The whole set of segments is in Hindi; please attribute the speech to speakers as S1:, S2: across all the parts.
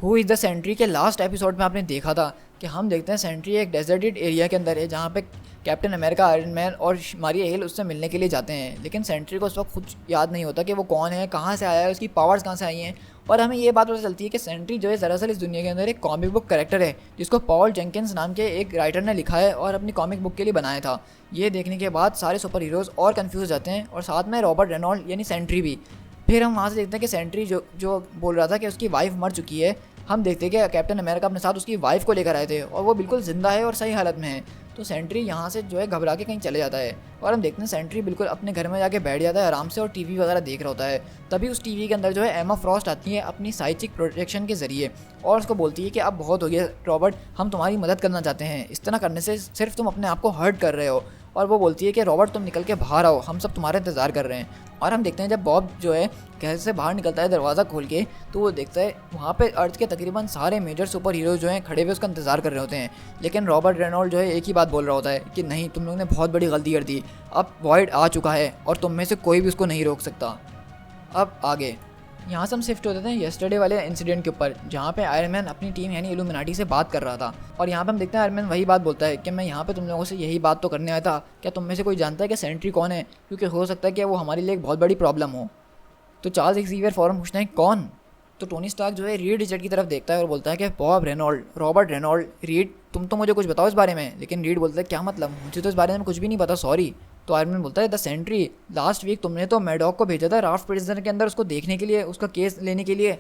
S1: हु इज़ द सेंट्री के लास्ट एपिसोड में आपने देखा था कि हम देखते हैं सेंट्री एक डेजर्टेड एरिया के अंदर है जहाँ पे कैप्टन अमेरिका, आयरन मैन और मारिया हिल उससे मिलने के लिए जाते हैं। लेकिन सेंट्री को उस वक्त कुछ याद नहीं होता कि वो कौन है, कहाँ से आया है, उसकी पावर्स कहाँ से आई हैं। और हमें ये बात पता चलती है कि सेंट्री जो है दरअसल इस दुनिया के अंदर एक कॉमिक बुक कैरेक्टर है जिसको पॉल जेंकिंस नाम के एक राइटर ने लिखा है और अपनी कॉमिक बुक के लिए बनाया था। ये देखने के बाद सारे सुपर हीरोज़ और कन्फ्यूज़ जाते हैं और साथ में रॉबर्ट रेनॉल्ड यानी सेंट्री भी। फिर हम वहाँ से देखते हैं कि सेंट्री जो बोल रहा था कि उसकी वाइफ मर चुकी है, हम देखते हैं कि कैप्टन अमेरिका अपने साथ उसकी वाइफ को लेकर आए थे और वो बिल्कुल ज़िंदा है और सही हालत में है। तो सेंट्री यहाँ से जो है घबरा के कहीं चले जाता है और हम देखते हैं सेंट्री बिल्कुल अपने घर में जाके बैठ जाता है आराम से और टीवी वगैरह देख रहा होता है। तभी उस टीवी के अंदर जो है एमा फ्रॉस्ट आती है अपनी साइचिक प्रोटेक्शन के ज़रिए और उसको बोलती है कि अब बहुत हो गया रॉबर्ट, हम तुम्हारी मदद करना चाहते हैं, इस तरह करने से सिर्फ तुम अपने आप को हर्ट कर रहे हो। और वो बोलती है कि रॉबर्ट तुम निकल के बाहर आओ, हम सब तुम्हारा इंतज़ार कर रहे हैं। और हम देखते हैं जब बॉब जो है घर से बाहर निकलता है दरवाज़ा खोल के, तो वो देखता है वहाँ पे अर्थ के तकरीबन सारे मेजर सुपर हीरोज़ जो हैं खड़े हुए उसका इंतज़ार कर रहे होते हैं। लेकिन रॉबर्ट रेनॉल्ड जो है एक ही बात बोल रहा होता है कि नहीं, तुम लोगों ने बहुत बड़ी गलती कर दी, अब वॉइड आ चुका है और तुम में से कोई भी उसको नहीं रोक सकता। अब आगे यहाँ से हम शिफ्ट होते हैं येस्टरडे वाले इंसिडेंट के ऊपर जहाँ पे आयरन मैन अपनी टीम यानी इल्यूमिनाटी से बात कर रहा था। और यहाँ पे हम देखते हैं आयरन मैन वही बात बोलता है कि मैं यहाँ पे तुम लोगों से यही बात तो करने आया था, क्या तुम में से कोई जानता है कि सेंट्री कौन है, क्योंकि हो सकता है कि वो हमारे लिए एक बहुत बड़ी प्रॉब्लम हो। तो चार्ल्स एक्सीवियर फ़ौरन पूछते हैं कौन। तो टोनी स्टार्क जो है रीड रिचर्ड की तरफ देखता है और बोलता है कि Bob Reynold, Robert Reynold, Reed तुम तो मुझे कुछ बताओ इस बारे में। लेकिन रीड बोलता है क्या मतलब, मुझे तो इस बारे में कुछ भी नहीं पता, सॉरी। तो आयरन मैन बोलता है द सेंट्री, लास्ट वीक तुमने तो मैडॉक को भेजा था राफ्ट प्रिजनर के अंदर उसको देखने के लिए, उसका केस लेने के लिए।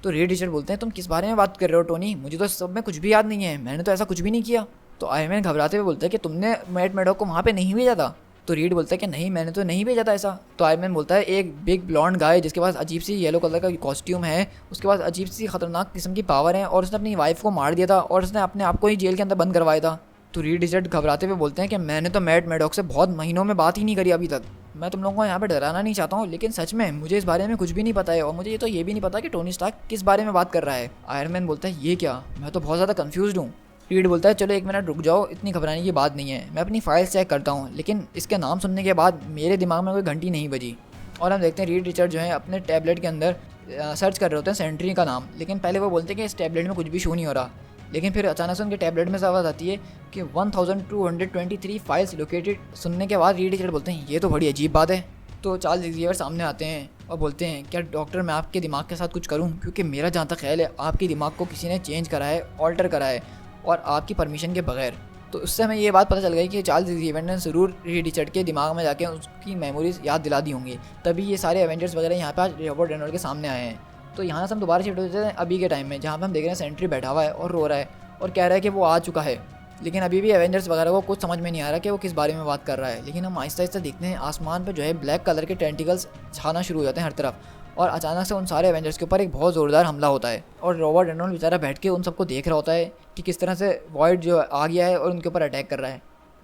S1: तो रीड रिचर्ड बोलते हैं तुम किस बारे में बात कर रहे हो टोनी, मुझे तो सब में कुछ भी याद नहीं है, मैंने तो ऐसा कुछ भी नहीं किया। तो आयरन मैन घबराते हुए बोलता है कि तुमने मैट मैडॉक को वहाँ पे नहीं भेजा था। तो रीड बोलता है कि नहीं, मैंने तो नहीं भेजा था ऐसा। तो आयरन मैन बोलता है एक बिग ब्लॉन्ड गाय जिसके पास अजीब सी येलो कलर का कॉस्ट्यूम है, उसके पास अजीब सी खतरनाक किस्म की पावर है और उसने अपनी वाइफ को मार दिया था और उसने अपने आप को ही जेल के अंदर बंद करवाया था। तो रीड रिचर्ड घबराते हुए बोलते हैं कि मैंने तो मैट मैडॉक से बहुत महीनों में बात ही नहीं करी अभी तक। मैं तुम लोगों को यहाँ पे डराना नहीं चाहता हूँ, लेकिन सच में मुझे इस बारे में कुछ भी नहीं पता है और मुझे ये भी नहीं पता कि टोनी स्टार्क किस बारे में बात कर रहा है। आयरन मैन बोलता है ये क्या, मैं तो बहुत ज़्यादा कन्फ्यूज़ड हूँ। रीड बोलता है चलो एक मिनट रुक जाओ, इतनी घबराने की बात नहीं है, मैं अपनी फाइल्स चेक करता हूँ। लेकिन इसके नाम सुनने के बाद मेरे दिमाग में कोई घंटी नहीं बजी और हम देखते हैं रीड रिचर्ड जो है अपने टैबलेट के अंदर सर्च कर रहे होते हैं सेंट्री का नाम। लेकिन पहले वो बोलते हैं कि इस टैबलेट में कुछ भी शो नहीं हो रहा। लेकिन फिर अचानक से उनके टैबलेट में से आवाज़ आती है कि 1223 फाइल्स लोकेटेड। सुनने के बाद रीड रिचर्ड बोलते हैं ये तो बड़ी अजीब बात है। तो चार्ल्स एक्सीवियर सामने आते हैं और बोलते हैं क्या डॉक्टर मैं आपके दिमाग के साथ कुछ करूं, क्योंकि मेरा जहाँ तक ख्याल है आपके दिमाग को किसी ने चेंज करा है, ऑल्टर करा है और आपकी परमिशन के बगैर। तो उससे हमें ये बात पता चल गई कि चार्ल्स एक्सीवियर ने ज़रूर रीड रिचर्ड के दिमाग में जाके उसकी मेमोरीज याद दिला दी होंगी, तभी ये सारे एवेंजर्स वगैरह यहाँ पे आज रॉबर्ट रेनॉल्ड के सामने आए हैं। तो यहाँ से हम दोबारा शिफ्ट होते हैं अभी के टाइम में जहाँ पे हम देख रहे हैं सेंट्री बैठा हुआ है और रो रहा है और कह रहा है कि वो आ चुका है। लेकिन अभी भी एवेंजर्स वगैरह को कुछ समझ में नहीं आ रहा कि वो किस बारे में बात कर रहा है। लेकिन हम आहिस्ता आहिस्ता देखते हैं आसमान पे जो है ब्लैक कलर के टेंटिकल्स छाना शुरू हो जाते हैं हर तरफ और अचानक से उन सारे एवेंजर्स के ऊपर एक बहुत ज़ोरदार हमला होता है और रॉबर्ट रेनॉल्ड बेचारा बैठ के उन सबको देख रहा होता है कि किस तरह से वॉइड जो आ गया है और उनके ऊपर अटैक कर रहा है।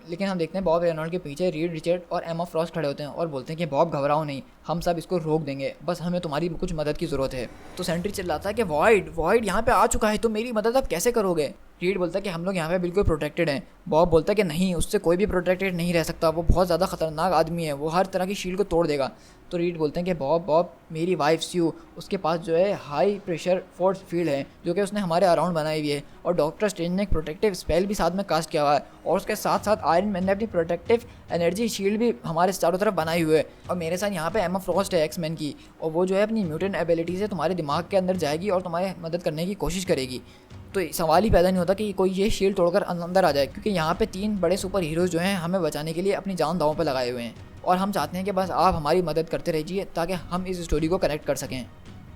S1: लेकिन हम देखते हैं बॉब रेनॉल्ड के पीछे रीड रिचर्ड और एमा फ्रॉस्ट खड़े होते हैं और बोलते हैं कि बॉब घबराओ नहीं, हम सब इसको रोक देंगे, बस हमें तुम्हारी कुछ मदद की ज़रूरत है। तो सेंट्री चिल्लाता है कि वॉइड यहाँ पे आ चुका है, तो मेरी मदद आप कैसे करोगे। रीड बोलता है कि हम लोग यहाँ पे बिल्कुल प्रोटेक्टेड हैं। बॉब बोलता है कि नहीं, उससे कोई भी प्रोटेक्टेड नहीं रह सकता, वो बहुत ज़्यादा खतरनाक आदमी है, वो हर तरह की शील्ड को तोड़ देगा। तो रीड बोलते हैं कि बॉब मेरी वाइफ स्यू, उसके पास जो है हाई प्रेशर फोर्स फील्ड है जो कि उसने हमारे अराउंड बनाई हुई है और डॉक्टर स्ट्रेंज ने एक प्रोटेक्टिव स्पेल भी साथ में कास्ट किया हुआ है और उसके साथ साथ आयरन मैन ने अपनी प्रोटेक्टिव एनर्जी शील्ड भी हमारे चारों तरफ बनाई हुई है। और मेरे साथ यहाँ पे एमा फ्रॉस्ट है एक्स-मैन की, और वो जो है अपनी म्यूटेंट एबिलिटी से तुम्हारे दिमाग के अंदर जाएगी और तुम्हारी मदद करने की कोशिश करेगी। तो सवाल ही पैदा नहीं होता कि कोई ये शील्ड तोड़कर अंदर आ जाए, क्योंकि यहाँ पे 3 बड़े सुपर हीरोज़ जो हैं हमें बचाने के लिए अपनी जान दांव पे लगाए हुए हैं और हम चाहते हैं कि बस आप हमारी मदद करते रहिए ताकि हम इस स्टोरी को कनेक्ट कर सकें।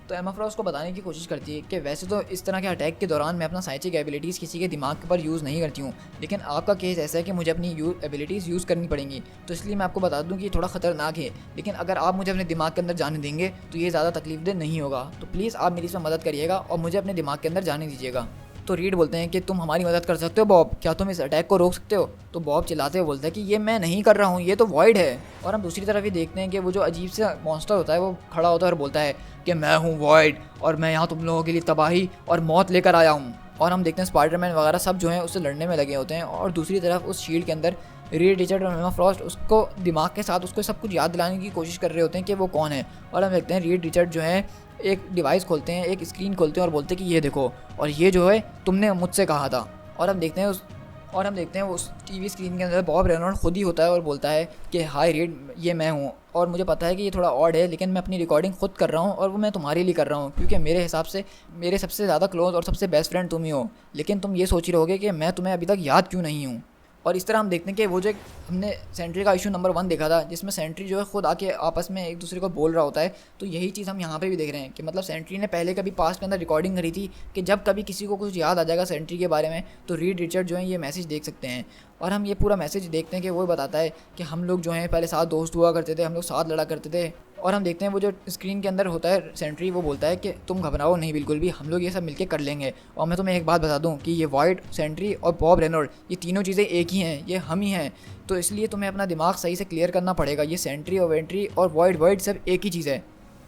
S1: तो एमा फ्रॉस्ट को बताने की कोशिश करती है कि वैसे तो इस तरह के अटैक के दौरान मैं अपना साइंटिफिक एबिलिटीज़ किसी के दिमाग पर यूज़ नहीं करती हूँ, लेकिन आपका केस ऐसा है कि मुझे अपनी एबिलिटीज़ यूज़ करनी पड़ेंगी, तो इसलिए मैं आपको बता दूँ कि ये थोड़ा ख़तरनाक है, लेकिन अगर आप मुझे अपने दिमाग के अंदर जाने देंगे तो ये ज़्यादा तकलीफदेह नहीं होगा। तो प्लीज़ आप मेरी इसमें मदद करिएगा और मुझे अपने दिमाग के अंदर जाने दीजिएगा। तो रीड बोलते हैं कि तुम हमारी मदद कर सकते हो बॉब, क्या तुम इस अटैक को रोक सकते हो। तो बॉब चिल्लाते हुए बोलता है कि ये मैं नहीं कर रहा हूँ, ये तो वॉइड है। और हम दूसरी तरफ ही देखते हैं कि वो जो अजीब सा मॉन्स्टर होता है वो खड़ा होता है और बोलता है कि मैं हूँ वॉइड और मैं यहाँ तुम लोगों के लिए तबाही और मौत लेकर आया हूँ। और हम देखते हैं स्पाइडरमैन वगैरह सब जो हैं उससे लड़ने में लगे होते हैं और दूसरी तरफ उस शील्ड के अंदर रीड रिचर्ड और एमा फ्रॉस्ट उसको दिमाग के साथ उसको सब कुछ याद दिलाने की कोशिश कर रहे होते हैं कि वो कौन है। और हम देखते हैं रीड रिचर्ड जो है एक डिवाइस खोलते हैं, एक स्क्रीन खोलते हैं और बोलते हैं कि ये देखो, और ये जो है तुमने मुझसे कहा था। और हम देखते हैं उस टीवी स्क्रीन के अंदर बॉब रेनॉल्ड खुद ही होता है और बोलता है कि हाय रीड, ये मैं हूँ, और मुझे पता है कि ये थोड़ा ऑड है, लेकिन मैं अपनी रिकॉर्डिंग खुद कर रहा हूँ और वो मैं तुम्हारे लिए कर रहा हूँ, क्योंकि मेरे हिसाब से मेरे सबसे ज़्यादा क्लोज और सबसे बेस्ट फ्रेंड तुम ही हो। लेकिन तुम ये सोच ही रहोगे कि मैं तुम्हें अभी तक याद क्यों नहीं हूँ। और इस तरह हम देखते हैं कि वो जो हमने सेंट्री का इशू नंबर 1 देखा था, जिसमें सेंट्री जो है खुद आके आपस में एक दूसरे को बोल रहा होता है, तो यही चीज़ हम यहाँ पे भी देख रहे हैं कि मतलब सेंट्री ने पहले कभी पास्ट के अंदर रिकॉर्डिंग करी थी कि जब कभी किसी को कुछ याद आ जाएगा सेंट्री के बारे में तो रीड रिचर्ड जो है ये मैसेज देख सकते हैं। और हम ये पूरा मैसेज देखते हैं कि वो बताता है कि हम लोग जो हैं पहले साथ दोस्त हुआ करते थे, हम लोग साथ लड़ा करते थे। और हम देखते हैं वो जो स्क्रीन के अंदर होता है सेंट्री, वो बोलता है कि तुम घबराओ नहीं बिल्कुल भी, हम लोग ये सब मिलके कर लेंगे। और मैं तुम्हें एक बात बता दूं कि ये वाइट, सेंट्री और बॉब रेनॉल्ड, ये तीनों चीज़ें एक ही हैं, ये हम ही हैं। तो इसलिए तुम्हें अपना दिमाग सही से क्लियर करना पड़ेगा। ये सेंट्री और वेंट्री और वाइट सब एक ही चीज़ है।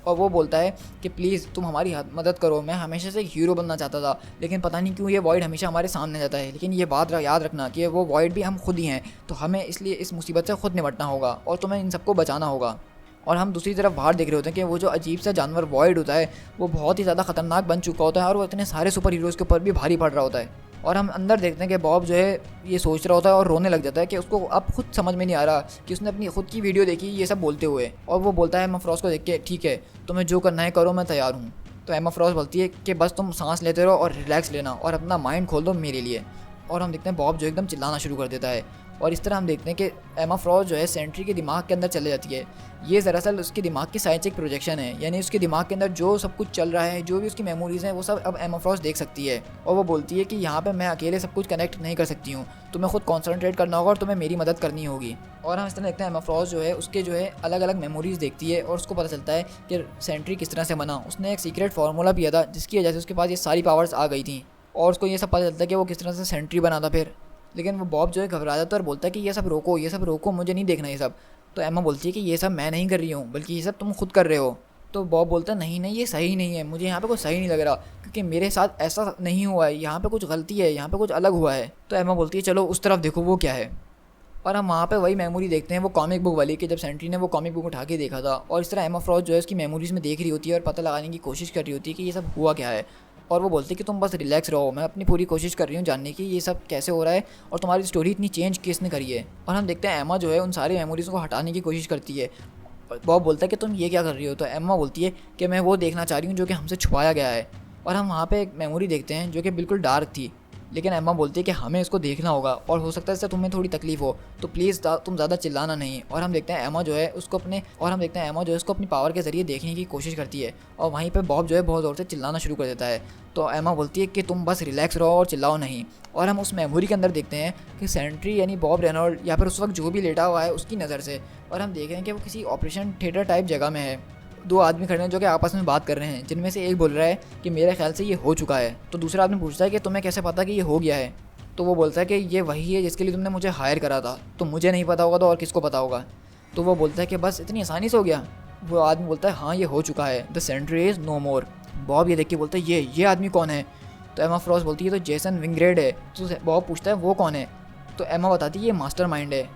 S1: और वो बोलता है कि प्लीज़ तुम हमारी मदद करो, मैं हमेशा से एक हीरो बनना चाहता था, लेकिन पता नहीं क्यों ये वॉइड हमेशा हमारे सामने जाता है। लेकिन ये बात याद रखना कि वो वॉइड भी हम खुद ही हैं, तो हमें इसलिए इस मुसीबत से खुद निपटना होगा और तुम्हें इन सबको बचाना होगा। और हम दूसरी तरफ बाहर देख रहे होते हैं कि वो जो अजीब सा जानवर वॉइड होता है वो बहुत ही ज़्यादा ख़तरनाक बन चुका होता है और वो इतने सारे सुपर हीरोज़ के ऊपर भी भारी पड़ रहा होता है। और हम अंदर देखते हैं कि बॉब जो है ये सोच रहा होता है और रोने लग जाता है कि उसको अब खुद समझ में नहीं आ रहा कि उसने अपनी खुद की वीडियो देखी ये सब बोलते हुए। और वो बोलता है एमा फ्रॉस्ट को देख के, ठीक है तुम्हें जो करना है करो, मैं तैयार हूँ। तो एमा फ्रॉस्ट बोलती है कि बस तुम सांस लेते रहो और रिलैक्स लेना और अपना माइंड खोल दो मेरे लिए। और हम देखते हैं बॉब जो एकदम चिल्लाना शुरू कर देता है। और इस तरह हम देखते हैं कि एमा फ्रॉस्ट जो है सेंट्री के दिमाग के अंदर चले जाती है। ये दरअसल उसके दिमाग की साइंटिफिक प्रोजेक्शन है, यानी उसके दिमाग के अंदर जो सब कुछ चल रहा है, जो भी उसकी मेमोरीज़ हैं, वो सब अब एमा फ्रॉस्ट देख सकती है। और वो बोलती है कि यहाँ पे मैं अकेले सब कुछ कनेक्ट नहीं कर सकती हूँ, तुम्हें खुद कॉन्सनट्रेट करना होगा और तुम्हें मेरी मदद करनी होगी। और हम इस तरह देखते हैं एमा फ्रॉस्ट जो है उसके जो है अलग अलग मेमोरीज़ देखती है और उसको पता चलता है कि सेंट्री किस तरह से बना। उसने एक सीक्रेट फार्मूला पिया था जिसकी वजह से उसके पास ये सारी पावर्स आ गई थी, और उसको ये सब पता चलता है कि वो किस तरह से सेंट्री बना था फिर। लेकिन वो बॉब जो है घबरा जाता है और बोलता है कि ये सब रोको, मुझे नहीं देखना ये सब। तो एमा बोलती है कि ये सब मैं नहीं कर रही हूँ, बल्कि ये सब तुम खुद कर रहे हो। तो बॉब बोलता है नहीं ये सही नहीं है, मुझे यहाँ पे कुछ सही नहीं लग रहा, क्योंकि मेरे साथ ऐसा नहीं हुआ है, यहाँ पे कुछ गलती है, यहाँ पे कुछ अलग हुआ है। तो एमा बोलती है चलो उस तरफ देखो वो क्या है। और हम वहाँ पे वही मेमोरी देखते हैं वो कॉमिक बुक वाली, कि जब सेंट्री ने वो कॉमिक बुक उठा के देखा था। और इस तरह एमा फ्रॉस्ट जो है उसकी मेमोरीज़ में देख रही होती है और पता लगाने की कोशिश कर रही होती है कि ये सब हुआ क्या है। और वो बोलती है कि तुम बस रिलैक्स रहो, मैं अपनी पूरी कोशिश कर रही हूँ जानने की ये सब कैसे हो रहा है और तुम्हारी स्टोरी इतनी चेंज किसने करी है। और हम देखते हैं एमा जो है उन सारी मेमोरीज़ को हटाने की कोशिश करती है। बॉब बोलता है कि तुम ये क्या कर रही हो। तो एमा बोलती है कि मैं वो देखना चाह रही हूँ जो कि हमसे छुपाया गया है। और हम वहाँ पे एक मेमोरी देखते हैं जो कि बिल्कुल डार्क थी, लेकिन एम्मा बोलती है कि हमें इसको देखना होगा और हो सकता है इससे तुम्हें थोड़ी तकलीफ हो, तो प्लीज़ तुम ज़्यादा चिल्लाना नहीं। और हम देखते हैं एम्मा जो है उसको अपनी पावर के ज़रिए देखने की कोशिश करती है, और वहीं पे बॉब जो है बहुत ज़ोर से चिल्लाना शुरू कर देता है। तो एम्मा बोलती है कि तुम बस रिलैक्स रहो और चिल्लाओ नहीं। और हम उस मेमोरी के अंदर देखते हैं कि सेंट्री यानी बॉब रेनॉल्ड या फिर उस वक्त जो भी लेटा हुआ है उसकी नज़र से, और हम देख रहे हैं कि वो किसी ऑपरेशन थिएटर टाइप जगह में है। 2 आदमी खड़े हैं जो कि आपस में बात कर रहे हैं, जिनमें से एक बोल रहा है कि मेरे ख्याल से ये हो चुका है। तो दूसरा आदमी पूछता है कि तुम्हें कैसे पता कि ये हो गया है। तो वो बोलता है कि ये वही है जिसके लिए तुमने मुझे हायर करा था, तो मुझे नहीं पता होगा तो और किसको पता होगा। तो वो बोलता है कि बस इतनी आसानी से हो गया। वो आदमी बोलता है हाँ ये हो चुका है, the sentry is no more. Bob ये देख के बोलता है ये आदमी कौन है। तो एमा फ्रॉस्ट बोलती है तो जेसन विंग्रेड है। तो बॉब पूछता है वो कौन है। तो एमा बताती है ये मास्टरमाइंड है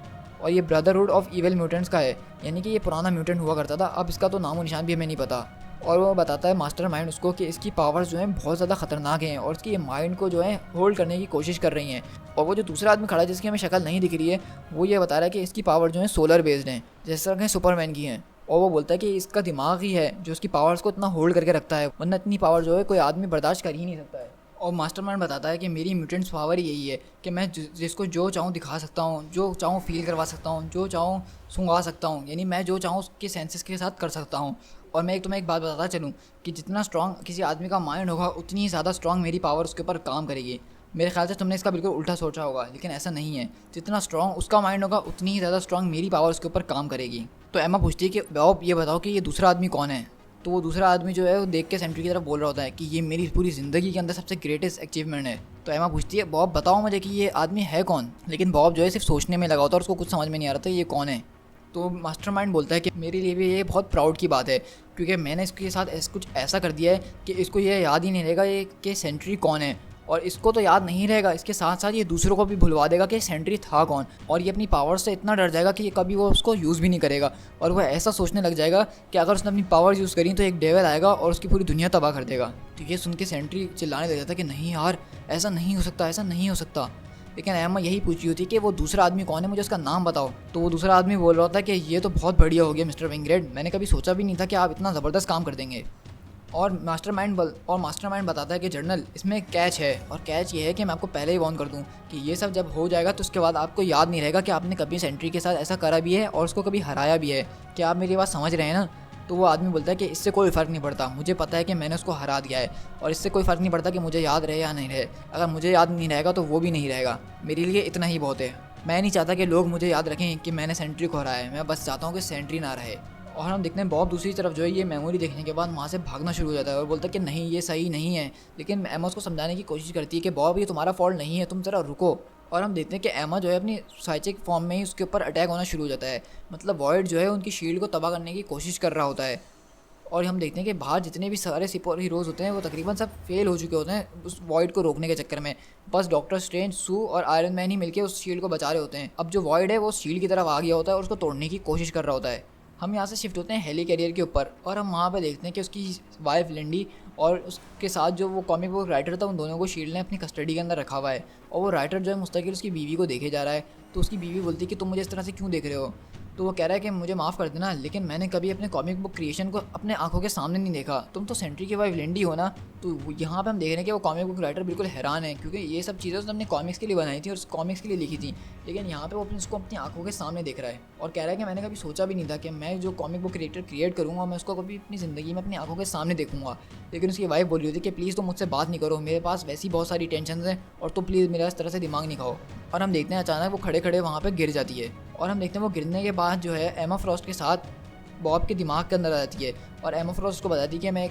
S1: और ये ब्रदरहुड ऑफ इविल म्यूटेंट्स का है, यानी कि ये पुराना म्यूटेंट हुआ करता था, अब इसका तो नामो निशान भी हमें नहीं पता। और वो बताता है मास्टरमाइंड उसको कि इसकी पावर्स जो हैं बहुत ज़्यादा खतरनाक हैं और इसकी माइंड को जो है होल्ड करने की कोशिश कर रही हैं। और वो जो दूसरा आदमी खड़ा है जिसकी हमें शक्ल नहीं दिख रही है, वो ये बता रहा है कि इसकी पावर जो है सोलर बेस्ड हैं, जैसे तरह सुपरमैन की हैं। और वो बोलता है कि इसका दिमाग ही है जो उसकी पावर्स को इतना होल्ड करके रखता है, वरना इतनी पावर जो है कोई आदमी बर्दाश्त कर ही नहीं सकता है। और मास्टरमाइंड बताता है कि मेरी म्यूटेंट्स पावर यही है कि मैं जिसको जो चाहूँ दिखा सकता हूँ, जो चाहूँ फील करवा सकता हूँ, जो चाहूँ सूंघा सकता हूँ, यानी मैं जो चाहूँ उसके सेंसेस के साथ कर सकता हूँ। और मैं तुम्हें एक बात बताता चलूँ कि जितना स्ट्रॉन्ग किसी आदमी का माइंड होगा उतनी ही ज़्यादा स्ट्रॉन्ग मेरी पावर उसके ऊपर काम करेगी। मेरे ख्याल से तुमने इसका बिल्कुल उल्टा सोचा होगा, लेकिन ऐसा नहीं है। जितना स्ट्रॉन्ग उसका माइंड होगा उतनी ही ज़्यादा स्ट्रॉन्ग मेरी पावर उसके ऊपर काम करेगी। तो एमा पूछती है कि बॉब ये बताओ कि ये दूसरा आदमी कौन है। तो वो दूसरा आदमी जो है वो देख के सेंट्री की तरफ बोल रहा होता है कि ये मेरी पूरी ज़िंदगी के अंदर सबसे ग्रेटेस्ट अचीवमेंट है। तो एमा पूछती है बॉब बताओ मुझे कि ये आदमी है कौन। लेकिन बॉब जो है सिर्फ सोचने में लगा होता है और उसको कुछ समझ में नहीं आ रहा था ये कौन है। तो मास्टरमाइंड बोलता है कि मेरे लिए भी ये बहुत प्राउड की बात है, क्योंकि मैंने इसके साथ कुछ ऐसा कर दिया है कि इसको ये याद ही नहीं रहेगा ये कि सेंट्री कौन है। और इसको तो याद नहीं रहेगा, इसके साथ साथ ये दूसरों को भी भुलवा देगा कि सेंट्री था कौन, और ये अपनी पावर से इतना डर जाएगा कि ये कभी वो उसको यूज़ भी नहीं करेगा, और वह ऐसा सोचने लग जाएगा कि अगर उसने अपनी पावर यूज़ करी तो एक डेविल आएगा और उसकी पूरी दुनिया तबाह कर देगा। तो ये सुन के सेंट्री चिल्लाने लग जाता कि नहीं यार, ऐसा नहीं हो सकता, ऐसा नहीं हो सकता। लेकिन एम्मा यही पूछी होती कि वो दूसरा आदमी कौन है, मुझे उसका नाम बताओ। तो वो दूसरा आदमी बोल रहा होता है कि ये तो बहुत बढ़िया हो गया मिस्टर विंग्रेड, मैंने कभी सोचा भी नहीं था कि आप इतना ज़बरदस्त काम कर देंगे। और मास्टरमाइंड बताता है कि जर्नल, इसमें एक कैच है, और कैच ये है कि मैं आपको पहले ही वार्न कर दूं कि ये सब जब हो जाएगा तो उसके बाद आपको याद नहीं रहेगा कि आपने कभी सेंट्री के साथ ऐसा करा भी है और उसको कभी हराया भी है। क्या आप मेरी बात समझ रहे हैं ना? तो वो आदमी बोलता है कि इससे कोई फ़र्क नहीं पड़ता, मुझे पता है कि मैंने उसको हरा दिया है, और इससे कोई फ़र्क नहीं पड़ता कि मुझे याद रहे या नहीं रहे। अगर मुझे याद नहीं रहेगा तो वो भी नहीं रहेगा, मेरे लिए इतना ही बहुत है। मैं नहीं चाहता कि लोग मुझे याद रखें कि मैंने सेंट्री को हराया है, मैं बस चाहता हूँ कि सेंट्री ना रहे। और हम देखते हैं बॉब दूसरी तरफ जो है ये मेमोरी देखने के बाद वहाँ से भागना शुरू हो जाता है और बोलता है कि नहीं, ये सही नहीं है। लेकिन एमा उसको समझाने की कोशिश करती है कि बॉब ये तुम्हारा फॉल्ट नहीं है, तुम ज़रा रुको। और हम देखते हैं कि एमा जो है अपनी साइकिक फॉर्म में ही उसके ऊपर अटैक होना शुरू हो जाता है, मतलब वॉइड जो है उनकी शील्ड को तबाह करने की कोशिश कर रहा होता है। और हम देखते हैं कि बाहर जितने भी सारे सुपर हीरोज़ होते हैं वो तकरीबन सब फेल हो चुके होते हैं उस वॉइड को रोकने के चक्कर में। बस डॉक्टर स्ट्रेंज, सू और आयरन मैन ही मिलकर उस शील्ड को बचा रहे होते हैं। अब जो वॉइड है वो शील्ड की तरफ आ गया होता है और उसको तोड़ने की कोशिश कर रहा होता है। हम यहाँ से शिफ्ट होते हैं हेली कैरियर के ऊपर, और हम वहाँ पे देखते हैं कि उसकी वाइफ लिंडी और उसके साथ जो वो कॉमिक बुक राइटर था, उन दोनों को शील्ड ने अपनी कस्टडी के अंदर रखा हुआ है। और वो राइटर जो है मुस्तकिल उसकी बीवी को देखे जा रहा है। तो उसकी बीवी बोलती है कि तुम मुझे इस तरह से क्यों देख रहे हो? तो वो कह रहा है कि मुझे माफ़ कर देना, लेकिन मैंने कभी अपने कॉमिक बुक क्रिएशन को अपने आंखों के सामने नहीं देखा। तुम तो सेंट्री की वाइफ लिंडी हो ना? तो यहाँ पे हम देख रहे हैं कि वो कॉमिक बुक राइटर बिल्कुल हैरान है, क्योंकि ये सब चीज़ें उसने अपने कॉमिक्स के लिए बनाई थी और उस कॉमिक्स के लिए लिखी थी। लेकिन यहाँ पे वो उसको अपनी आंखों के सामने देख रहा है और कह रहा है कि मैंने कभी सोचा भी नहीं था कि मैं जो कॉमिक बुक क्रिएट करूँगा मैं उसको कभी अपनी ज़िंदगी में अपनी आंखों के सामने देखूंगा। लेकिन उसकी वाइफ बोल रही थी कि प्लीज़ तुम मुझसे बात नहीं करो, मेरे पास वैसी बहुत सारी टेंशन हैं, और तुम प्लीज़ मेरा इस तरह से दिमाग नहीं खाओ। और हम देखते हैं अचानक वो खड़े खड़े वहाँ पर गिर जाती है, और हम देखते हैं वो गिरने के बाद जो है एमा फ्रॉस्ट के साथ बॉब के दिमाग के अंदर आ जाती है, और एमा फ्रॉस्ट उसको बताती है कि मैं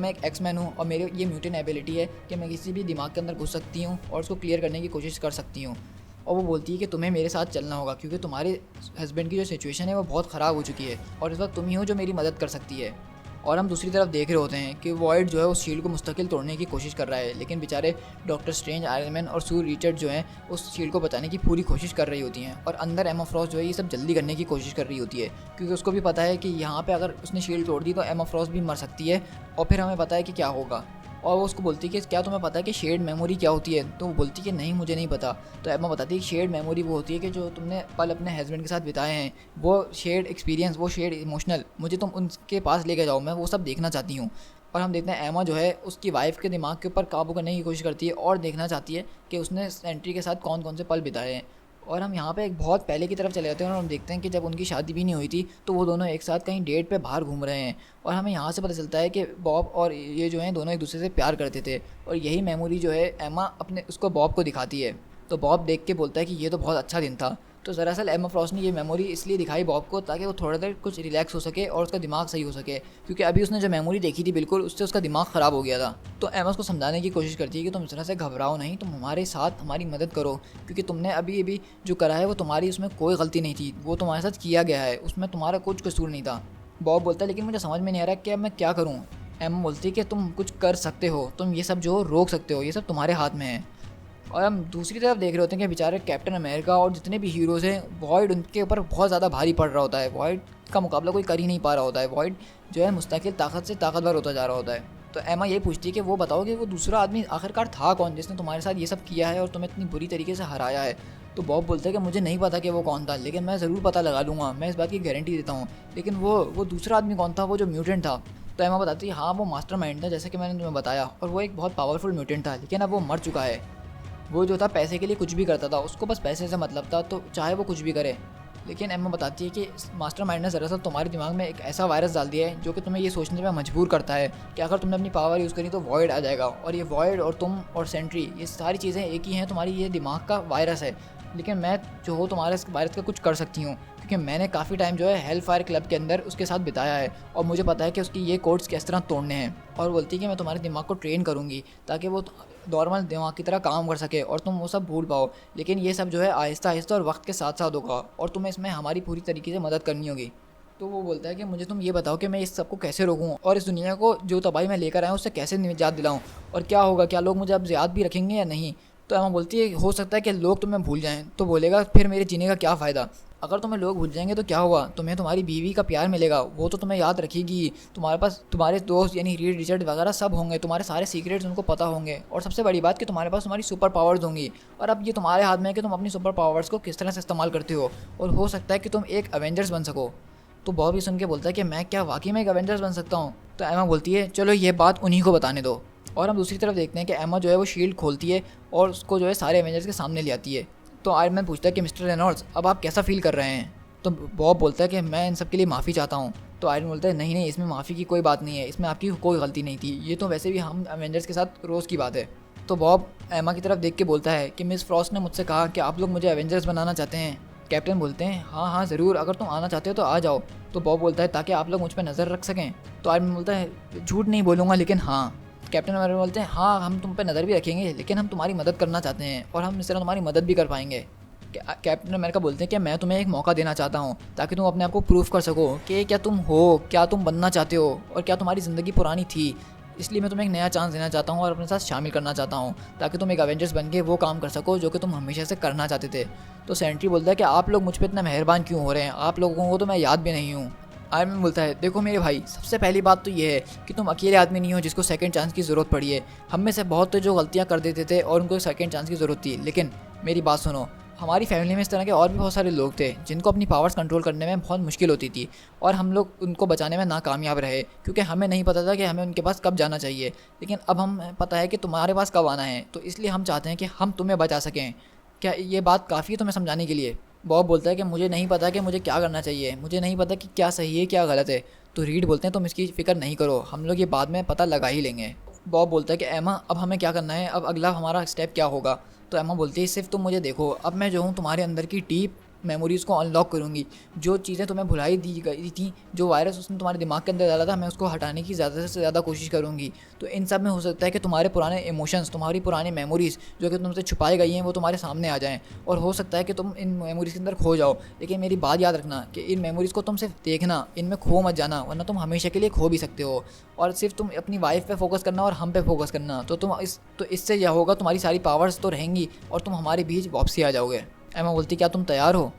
S1: एक एक्समैन हूँ और मेरे ये म्यूटेंट एबिलिटी है कि मैं किसी भी दिमाग के अंदर घुस सकती हूँ और उसको क्लियर करने की कोशिश कर सकती हूँ। और वो बोलती है कि तुम्हें मेरे साथ चलना होगा क्योंकि तुम्हारे हस्बैंड की जो सिचुएशन है वो बहुत ख़राब हो चुकी है, और इस वक्त तुम ही हो जो मेरी मदद कर सकती है। और हम दूसरी तरफ देख रहे होते हैं कि वॉइड जो है उस शील्ड को मुस्तकिल तोड़ने की कोशिश कर रहा है, लेकिन बेचारे डॉक्टर स्ट्रेंज, आयरन मैन और सू रिचर्ड जो हैं उस शील्ड को बचाने की पूरी कोशिश कर रही होती हैं। और अंदर एमा फ्रॉस्ट जो है ये सब जल्दी करने की कोशिश कर रही होती है, क्योंकि उसको भी पता है कि यहाँ पे अगर उसने शील्ड तोड़ दी तो एमा फ्रॉस्ट भी मर सकती है, और फिर हमें पता है कि क्या होगा। और वो उसको बोलती है कि क्या तुम्हें पता है कि शेयर्ड मेमोरी क्या होती है? तो वो बोलती है कि नहीं, मुझे नहीं पता। तो एम्मा बताती है कि शेयर्ड मेमोरी वो होती है कि जो तुमने पल अपने हस्बैंड के साथ बिताए हैं, वो शेयर्ड एक्सपीरियंस, वो शेयर्ड इमोशनल, मुझे तुम उनके पास लेके जाओ, मैं वो सब देखना चाहती हूँ। और हम देखते हैं एम्मा जो है उसकी वाइफ के दिमाग के ऊपर काबू करने की कोशिश करती है और देखना चाहती है कि उसने सेंट्री के साथ कौन कौन से पल बिताए हैं। और हम यहाँ पे एक बहुत पहले की तरफ चले जाते हैं और हम देखते हैं कि जब उनकी शादी भी नहीं हुई थी तो वो दोनों एक साथ कहीं डेट पे बाहर घूम रहे हैं, और हमें यहाँ से पता चलता है कि बॉब और ये जो हैं दोनों एक दूसरे से प्यार करते थे, और यही मेमोरी जो है एम्मा अपने उसको बॉब को दिखाती है। तो बॉब देख के बोलता है कि ये तो बहुत अच्छा दिन था। तो दरअसल एम्मा फ्रॉस्ट ने ये मेमोरी इसलिए दिखाई बॉब को ताकि वो थोड़ा देर कुछ रिलैक्स हो सके और उसका दिमाग सही हो सके, क्योंकि अभी उसने जो मेमोरी देखी थी बिल्कुल उससे उसका दिमाग ख़राब हो गया था। तो एम्मा उसको समझाने की कोशिश करती है कि तुम इस तरह से घबराओ नहीं, तुम हमारे साथ हमारी मदद करो, क्योंकि तुमने अभी अभी जो करा है वो तुम्हारी उसमें कोई गलती नहीं थी, वो तुम्हारे साथ किया गया है, उसमें तुम्हारा कुछ कसूर नहीं था। बॉब बोलता है लेकिन मुझे समझ में नहीं आ रहा कि अब मैं क्या करूँ। एम्मा बोलती है कि तुम कुछ कर सकते हो, तुम ये सब जो रोक सकते हो, ये सब तुम्हारे हाथ में है। और हम दूसरी तरफ देख रहे होते हैं कि बेचारे कैप्टन अमेरिका और जितने भी हीरोज़ हैं, वॉइड उनके ऊपर बहुत ज़्यादा भारी पड़ रहा होता है। वॉइड का मुकाबला कोई कर ही नहीं पा रहा होता है। वॉइड जो है मुस्तकिल ताकत से ताकतवर होता जा रहा होता है। तो एमा यही पूछती है कि वो बताओ कि वो दूसरा आदमी आखिरकार था कौन जिसने तुम्हारे साथ ये सब किया है और तुम्हें इतनी बुरी तरीके से हराया है। तो बॉब बोलता है कि मुझे नहीं पता कि वो कौन था, लेकिन मैं ज़रूर पता लगा लूँगा, मैं इस बात की गारंटी देता हूँ। लेकिन वो दूसरा आदमी कौन था, वो जो म्यूटेंट था? तो एमा बताती है हाँ, वो मास्टरमाइंड था जैसे कि मैंने तुम्हें बताया, और वो एक बहुत पावरफुल म्यूटेंट था, लेकिन अब वो मर चुका है। वो जो था पैसे के लिए कुछ भी करता था, उसको बस पैसे से मतलब था, तो चाहे वो कुछ भी करे। लेकिन एम्मा बताती है कि मास्टरमाइंड ने दरअसल तुम्हारे दिमाग में एक ऐसा वायरस डाल दिया है जो कि तुम्हें ये सोचने पे मजबूर करता है कि अगर तुमने अपनी पावर यूज़ करी तो वॉइड आ जाएगा, और ये वॉइड और तुम और सेंट्री ये सारी चीज़ें एक ही हैं, तुम्हारी ये दिमाग का वायरस है। लेकिन मैं जो हो तुम्हारे इस वायरस का कुछ कर सकती हूँ, क्योंकि मैंने काफ़ी टाइम जो है हेल फायर क्लब के अंदर उसके साथ बिताया है और मुझे पता है कि उसकी ये कोड्स किस तरह तोड़ने हैं। और बोलती है कि मैं तुम्हारे दिमाग को ट्रेन करूँगी ताकि वो नॉर्मल दिमाग की तरह काम कर सके और तुम वो सब भूल पाओ। लेकिन ये सब जो है आहिस्ता आहिस्ता और वक्त के साथ साथ होगा, और तुम्हें इसमें हमारी पूरी तरीके से मदद करनी होगी। तो वो बोलता है कि मुझे तुम ये बताओ कि मैं इस सबको कैसे रोकूं और इस दुनिया को जो तबाही मैं लेकर आया हूँ उससे कैसे निजात दिलाऊं, और क्या होगा, क्या लोग मुझे अब याद भी रखेंगे या नहीं। तो एमा बोलती है हो सकता है कि लोग तुम्हें भूल जाएं। तो बोलेगा फिर मेरे जीने का क्या फ़ायदा, अगर तुम्हें लोग भूल जाएंगे तो क्या हुआ, तुम्हें तुम्हारी बीवी का प्यार मिलेगा, वो तो तुम्हें याद रखेगी, तुम्हारे पास तुम्हारे दोस्त यानी रीड रिचर्ड वगैरह सब होंगे, तुम्हारे सारे सीक्रेट्स उनको पता होंगे, और सबसे बड़ी बात कि तुम्हारे पास तुम्हारी सुपर पावर्स होंगी। और अब ये तुम्हारे हाथ में है कि तुम अपनी सुपर पावर्स को किस तरह से इस्तेमाल करते हो, और हो सकता है कि तुम एक अवेंजर्स बन सको। तो बॉब ये सुन के बोलता है कि मैं क्या वाकई में एक अवेंजर्स बन सकता हूँ। तो एमा बोलती है चलो ये बात उन्हीं को बताने दो। और हम दूसरी तरफ देखते हैं कि एमा जो है वो शील्ड खोलती है और उसको जो है सारे एवेंजर्स के सामने ले आती है। तो आयरन मैन पूछता है कि मिस्टर रेनॉल्ड्स अब आप कैसा फील कर रहे हैं। तो बॉब बोलता है कि मैं इन सब के लिए माफ़ी चाहता हूँ। तो आयरन बोलता है नहीं नहीं, इसमें माफ़ी की कोई बात नहीं है, इसमें आपकी कोई गलती नहीं थी, ये तो वैसे भी हम एवेंजर्स के साथ रोज़ की बात है। तो बॉब एमा की तरफ देख के बोलता है कि मिस फ्रॉस्ट ने मुझसे कहा कि आप लोग मुझे एवेंजर्स बनाना चाहते हैं। कैप्टन बोलते हैं हाँ हाँ ज़रूर, अगर तुम आना चाहते हो तो आ जाओ। तो बॉब बोलता है ताकि आप लोग मुझ पर नज़र रख सकें। तो आयरन बोलता है झूठ नहीं बोलूँगा लेकिन हाँ। कैप्टन अमेरिका बोलते हैं हाँ हम तुम पे नज़र भी रखेंगे लेकिन हम तुम्हारी मदद करना चाहते हैं और हम इस तरह तुम्हारी मदद भी कर पाएंगे। कैप्टन अमेरिका बोलते हैं कि मैं तुम्हें एक मौका देना चाहता हूँ ताकि तुम अपने आप को प्रूफ कर सको कि क्या तुम हो, क्या तुम बनना चाहते हो, और क्या तुम्हारी ज़िंदगी पुरानी थी। इसलिए मैं तुम्हें एक नया चांस देना चाहता हूँ और अपने साथ शामिल करना चाहता हूँ ताकि तुम एक एवेंजर्स बन के वो काम कर सको जो कि तुम हमेशा से करना चाहते थे। तो सेंट्री बोलता है कि आप लोग मुझ पर इतना मेहरबान क्यों हो रहे हैं, आप लोगों को तो मैं याद भी नहीं हूँ। आयरन मैन बोलता है देखो मेरे भाई, सबसे पहली बात तो ये है कि तुम अकेले आदमी नहीं हो जिसको सेकंड चांस की ज़रूरत पड़ी है। हम में से बहुत तो जो गलतियाँ कर देते थे और उनको सेकंड चांस की ज़रूरत थी, लेकिन मेरी बात सुनो, हमारी फैमिली में इस तरह के और भी बहुत सारे लोग थे जिनको अपनी पावर्स कंट्रोल करने में बहुत मुश्किल होती थी और हम लोग उनको बचाने में नाकामयाब रहे क्योंकि हमें नहीं पता था कि हमें उनके पास कब जाना चाहिए। लेकिन अब हम पता है कि तुम्हारे पास कब आना है, तो इसलिए हम चाहते हैं कि हम तुम्हें बचा सकें। क्या ये बात काफ़ी है तुम्हें समझाने के लिए। बॉब बोलता है कि मुझे नहीं पता कि मुझे क्या करना चाहिए, मुझे नहीं पता कि क्या सही है क्या गलत है। तो रीड बोलते हैं तुम इसकी फ़िक्र नहीं करो, हम लोग ये बाद में पता लगा ही लेंगे। बॉब बोलता है कि एमा अब हमें क्या करना है, अब अगला हमारा स्टेप क्या होगा। तो एमा बोलती है सिर्फ तुम मुझे देखो, अब मैं जो हूँ तुम्हारे अंदर की डीप मेमोरीज़ को अनलॉक करूँगी। जो चीज़ें तुम्हें भुलाई दी गई थी, जो वायरस उसने तुम्हारे दिमाग के अंदर डाला था, मैं उसको हटाने की ज़्यादा से ज़्यादा कोशिश करूँगी। तो इन सब में हो सकता है कि तुम्हारे पुराने इमोशंस, तुम्हारी पुरानी मेमोरीज़ जो कि तुमसे छुपाई गई हैं वो तुम्हारे सामने आ जाएँ, और हो सकता है कि तुम इन मेमोरीज़ के अंदर खो जाओ। लेकिन मेरी बात याद रखना कि इन मेमोरीज़ को तुम सिर्फ देखना, इनमें खो मत जाना, वरना तुम हमेशा के लिए खो भी सकते हो। और सिर्फ तुम अपनी वाइफ पे फोकस करना और हम पे फोकस करना, तो इससे यह होगा तुम्हारी सारी पावर्स तो रहेंगी और तुम हमारे बीच वापसी आ जाओगे। एमा बोलती क्या तुम तैयार हो।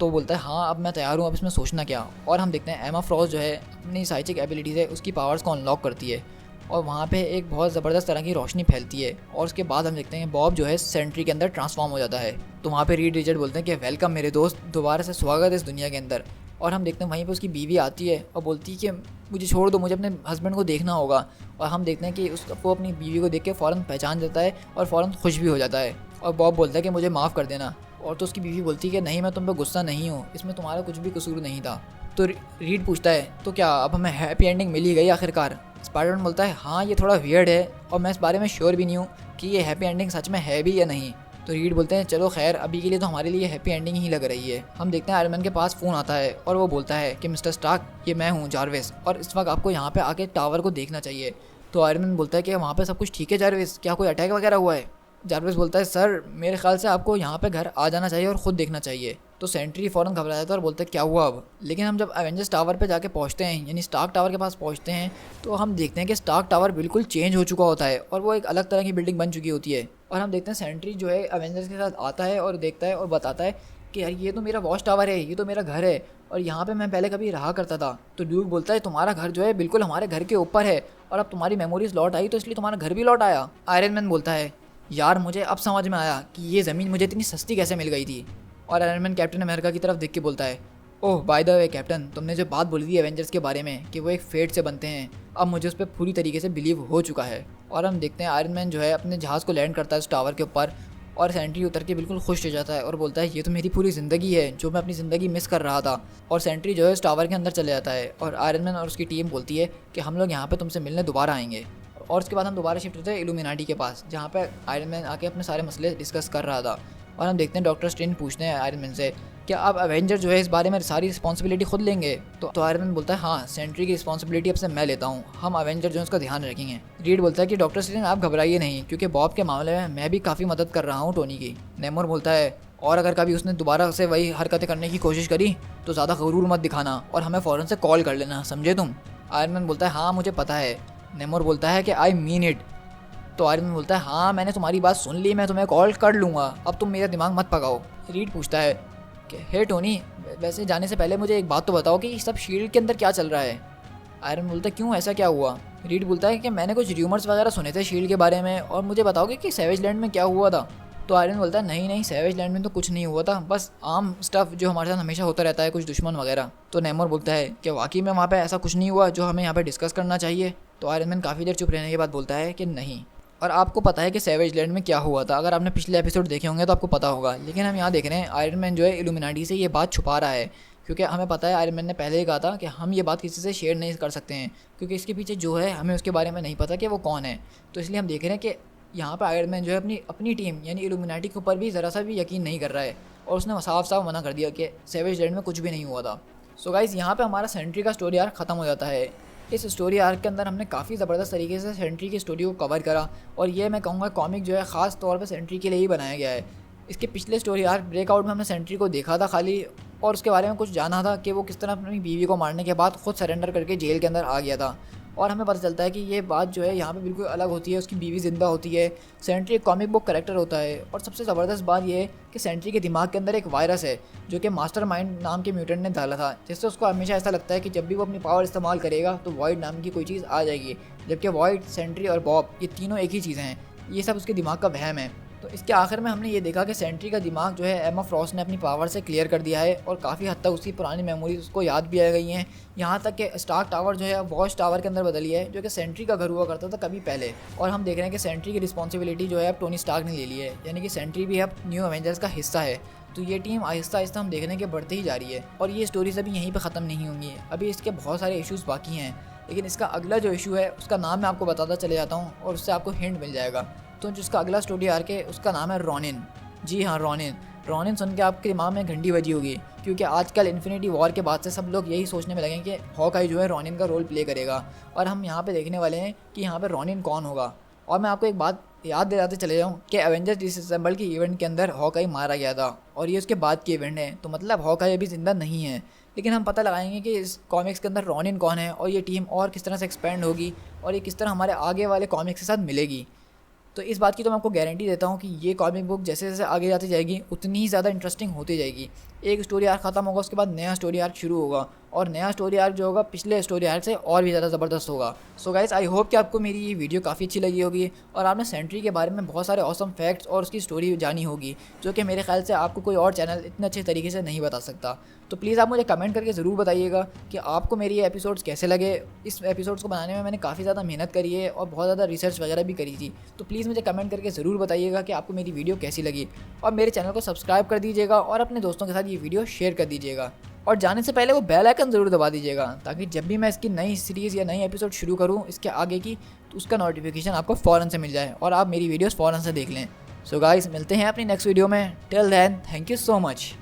S1: तो बोलता है हाँ अब मैं तैयार हूँ, अब इसमें सोचना क्या। और हम देखते हैं एमा फ्रॉस्ट जो है अपनी साइकिक एबिलिटीज़ है उसकी पावर्स को अनलॉक करती है और वहाँ पे एक बहुत ज़बरदस्त तरह की रोशनी फैलती है। और उसके बाद हम देखते हैं बॉब जो है सेंट्री के अंदर ट्रांसफॉर्म हो जाता है। तो वहाँ पे रीड रिचर्ड बोलते हैं कि वेलकम मेरे दोस्त, दोबारा से स्वागत है इस दुनिया के अंदर। और हम देखते हैं वहीं पे उसकी बीवी आती है और बोलती है कि मुझे छोड़ दो, मुझे अपने हस्बैंड को देखना होगा। और हम देखते हैं कि वो अपनी बीवी को देख के फ़ौरन पहचान जाता है और फ़ौरन खुश भी हो जाता है। और बॉब बोलता है कि मुझे माफ़ कर देना। और तो उसकी बीवी बोलती है कि नहीं मैं तुम पे गुस्सा नहीं हूँ, इसमें तुम्हारा कुछ भी कसूर नहीं था। तो रीड पूछता है तो क्या अब हमें हैप्पी एंडिंग मिल ही गई आखिरकार। स्पाइडरमैन बोलता है हाँ ये थोड़ा वियर्ड है और मैं इस बारे में श्योर भी नहीं हूँ कि ये हैप्पी एंडिंग सच में है भी या नहीं। तो रीड बोलते हैं चलो खैर अभी के लिए तो हमारे लिए हैप्पी एंडिंग ही लग रही है। हम देखते हैं आयरन मैन के पास फ़ोन आता है और वो बोलता है कि मिस्टर स्टार्क ये मैं हूँ जारविस, और इस वक्त आपको यहाँ पे आके टावर को देखना चाहिए। तो आयरन मैन बोलता है कि वहाँ पे सब कुछ ठीक है जारविस, क्या कोई अटैक वगैरह हुआ है। जारविस बोलता है सर मेरे ख्याल से आपको यहाँ पे घर आ जाना चाहिए और ख़ुद देखना चाहिए। तो सेंट्री फ़ौरन घबरा जाता है और बोलता है क्या हुआ अब। लेकिन हम जब एवेंजर्स टावर पे जाके पहुँचते हैं यानी स्टार्क टावर के पास पहुँचते हैं तो हम देखते हैं कि स्टार्क टावर बिल्कुल चेंज हो चुका होता है और वो एक अलग तरह की बिल्डिंग बन चुकी होती है। और हम देखते हैं सेंट्री जो है एवेंजर्स के साथ आता है और देखता है और बताता है कि यार ये तो मेरा वॉच टावर है, ये तो मेरा घर है और यहाँ पे मैं पहले कभी रहा करता था। तो ड्यूक बोलता है तुम्हारा घर जो है बिल्कुल हमारे घर के ऊपर है और अब तुम्हारी मेमोरीज लौट आई तो इसलिए तुम्हारा घर भी लौट आया। आयरन मैन बोलता है यार मुझे अब समझ में आया कि ये ज़मीन मुझे इतनी सस्ती कैसे मिल गई थी। और आयरन मैन कैप्टन अमेरिका की तरफ देख के बोलता है ओह बाय द वे कैप्टन, तुमने जो बात बोली थी एवेंजर्स के बारे में कि वो एक फेट से बनते हैं, अब मुझे उस पर पूरी तरीके से बिलीव हो चुका है। और हम देखते हैं आयरन मैन जो है अपने जहाज़ को लैंड करता है उस टावर के ऊपर और सेंट्री उतर के बिल्कुल खुश हो जाता है और बोलता है ये तो मेरी पूरी ज़िंदगी है जो मैं अपनी ज़िंदगी मिस कर रहा था। और सेंट्री जो है उस टावर के अंदर चले जाता है और आयरन मैन और उसकी टीम बोलती है कि हम लोग यहाँ पे तुमसे मिलने दोबारा आएंगे। और उसके बाद हम दोबारा शिफ्ट होते हैं इल्यूमिनाटी के पास जहाँ पे आयरन मैन आके अपने सारे मसले डिस्कस कर रहा था। और हम देखते हैं डॉक्टर स्ट्रेंज पूछते हैं आयरन मैन से क्या अब एवेंजर जो है इस बारे में सारी रिस्पॉन्सिबिलिटी खुद लेंगे। तो आयरन मैन बोलता है हाँ सेंट्री की रिस्पॉन्सिबिलिटी अब से मैं लेता हूँ, हम एवेंजर जो है उसका ध्यान रखेंगे। रीड बोलता है कि डॉक्टर स्ट्रेंज आप घबराइए नहीं क्योंकि बॉब के मामले में मैं भी काफ़ी मदद कर रहा हूँ टोनी की। नेमोर बोलता है और अगर कभी उसने दोबारा से वही हरकतें करने की कोशिश करी तो ज़्यादा गरूर मत दिखाना और हमें फ़ौरन से कॉल कर लेना, समझे तुम। आयरन मैन बोलता है हाँ मुझे पता है। नेमोर बोलता है कि आई मीन इट। तो आयरन मैन बोलता है हाँ मैंने तुम्हारी बात सुन ली, मैं तुम्हें कॉल कर लूँगा, अब तुम मेरा दिमाग मत पकाओ। रीड पूछता है कि हे टोनी, वैसे जाने से पहले मुझे एक बात तो बताओ कि सब शील्ड के अंदर क्या चल रहा है। आयरन बोलता है क्यों, ऐसा क्या हुआ। रीड बोलता है कि मैंने कुछ र्यूमर्स वगैरह सुने थे शील्ड के बारे में, और मुझे बताओगे कि सैवेज लैंड में क्या हुआ था। तो आयरन बोलता है नहीं नहीं, सैवेज लैंड में तो कुछ नहीं हुआ था, बस आम स्टफ़ जो हमारे साथ हमेशा होता रहता है, कुछ दुश्मन वगैरह। तो नेमोर बोलता है कि वाकई में वहाँ पे ऐसा कुछ नहीं हुआ जो हमें यहाँ पे डिस्कस करना चाहिए। तो आयरन मैन काफ़ी देर चुप रहने के बाद बोलता है कि नहीं, और आपको पता है कि सैवेज लैंड में क्या हुआ था, अगर आपने पिछले एपिसोड देखे होंगे तो आपको पता होगा। लेकिन हम यहाँ देख रहे हैं आयरन मैन जो है इल्यूमिनाटी से ये बात छुपा रहा है, क्योंकि हमें पता है आयरन मैन ने पहले ही कहा था कि हम ये बात किसी से शेयर नहीं कर सकते हैं, क्योंकि इसके पीछे जो है हमें उसके बारे में नहीं पता कि वो कौन है। तो इसलिए हम देख रहे हैं कि यहाँ पर आयरन मैन जो है अपनी टीम यानी इल्यूमिनाटी के ऊपर भी ज़रा सा भी यकीन नहीं कर रहा है, और उसने साफ साफ मना कर दिया कि सैवेज लैंड में कुछ भी नहीं हुआ था। सो गाइस, यहाँ पे हमारा सेंट्री का स्टोरी आर्क ख़त्म हो जाता है। इस स्टोरी आर्क के अंदर हमने काफ़ी ज़बरदस्त तरीके से सेंट्री की स्टोरी को कवर करा, और ये मैं कहूँगा कॉमिक जो है ख़ास तौर पर सेंट्री के लिए ही बनाया गया है। इसके पिछले स्टोरी आर्क ब्रेकआउट में हमने सेंट्री को देखा था खाली, और उसके बारे में कुछ जाना था कि वो किस तरह अपनी बीवी को मारने के बाद खुद सरेंडर करके जेल के अंदर आ गया था। और हमें पता चलता है कि ये बात जो है यहाँ पे बिल्कुल अलग होती है, उसकी बीवी ज़िंदा होती है, सेंट्री एक कॉमिक बुक कैरेक्टर होता है। और सबसे ज़बरदस्त बात ये है कि सेंट्री के दिमाग के अंदर एक वायरस है जो कि मास्टरमाइंड नाम के म्यूटेंट ने डाला था, जिससे उसको हमेशा ऐसा लगता है कि जब भी वो अपनी पावर इस्तेमाल करेगा तो वॉइड नाम की कोई चीज़ आ जाएगी, जबकि वॉइड, सेंट्री और बॉब ये तीनों एक ही चीज़ें हैं। ये सब उसके दिमाग का वहम है। तो इसके आखिर में हमने ये देखा कि सेंट्री का दिमाग जो है एमा फ्रॉस्ट ने अपनी पावर से क्लियर कर दिया है, और काफ़ी हद तक उसकी पुरानी मेमोरीज उसको याद भी आ गई हैं। यहाँ तक कि स्टार्क टावर जो है वॉच टावर के अंदर बदली है, जो कि सेंट्री का घर हुआ करता था कभी पहले। और हम देख रहे हैं कि सेंट्री की रिस्पॉन्सिबिलिटी जो है अब टोनी स्टार्क ने ले ली है, यानी कि सेंट्री भी अब न्यू एवेंजर्स का हिस्सा है। तो ये टीम आहिस्ता आहिस्ता हम देखने के बढ़ते ही जा रही है, और ये स्टोरीज अभी यहीं पर ख़त्म नहीं होंगी, अभी इसके बहुत सारे इशूज़ बाकी हैं। लेकिन इसका अगला जो इशू है उसका नाम मैं आपको बताता चले जाता हूँ, और उससे आपको हिंट मिल जाएगा। तो जिसका अगला स्टोरी आर्क है उसका नाम है रॉनिन। जी हाँ, रॉनिन। रॉनिन सुन के आपके दिमाग में घंटी बजी होगी, क्योंकि आजकल इन्फिनिटी वॉर के बाद से सब लोग यही सोचने में लगे कि हॉकाई जो है रॉनिन का रोल प्ले करेगा, और हम यहाँ पे देखने वाले हैं कि यहाँ पे रॉनिन कौन होगा। और मैं आपको एक बात याद दिलाते चले जाऊँ कि एवेंजर्स डिसेंबल के इवेंट के अंदर हॉकाई मारा गया था, और ये उसके बाद की इवेंट है, तो मतलब हॉकाई अभी ज़िंदा नहीं है। लेकिन हम पता लगाएंगे कि इस कॉमिक्स के अंदर रॉनिन कौन है, और ये टीम और किस तरह से एक्सपेंड होगी, और ये किस तरह हमारे आगे वाले कॉमिक्स के साथ मिलेगी। तो इस बात की तो मैं आपको गारंटी देता हूँ कि ये कॉमिक बुक जैसे जैसे आगे जाती जाएगी उतनी ही ज़्यादा इंटरेस्टिंग होती जाएगी। एक स्टोरी आर्क ख़त्म होगा, उसके बाद नया स्टोरी आर्क शुरू होगा, और नया स्टोरी आर्क जो होगा पिछले स्टोरी आर्क से और भी ज़्यादा ज़बरदस्त होगा। सो गाइस, आई होप कि आपको मेरी ये वीडियो काफ़ी अच्छी लगी होगी, और आपने सेंट्री के बारे में बहुत सारे ऑसम फैक्ट्स और उसकी स्टोरी जानी होगी, जो कि मेरे ख्याल से आपको कोई और चैनल इतने अच्छे तरीके से नहीं बता सकता। तो प्लीज़ आप मुझे कमेंट करके ज़रूर बताइएगा कि आपको मेरे ये एपिसोड्स कैसे लगे। इस एपिसोड्स को बनाने में मैंने काफ़ी ज़्यादा मेहनत करी है, और बहुत ज़्यादा रिसर्च वगैरह भी करी थी। तो प्लीज़ मुझे कमेंट करके ज़रूर बताइएगा कि आपको मेरी वीडियो कैसी लगी, और मेरे चैनल को सब्सक्राइब कर दीजिएगा, और अपने दोस्तों के साथ ये वीडियो शेयर कर दीजिएगा, और जाने से पहले वो बेल आइकन ज़रूर दबा दीजिएगा, ताकि जब भी मैं इसकी नई सीरीज़ या नई एपिसोड शुरू करूँ इसके आगे की, तो उसका नोटिफिकेशन आपको फ़ौरन से मिल जाए, और आप मेरी वीडियोस फ़ौरन से देख लें। सो गाइस, मिलते हैं अपनी नेक्स्ट वीडियो में। Till then, thank you so much.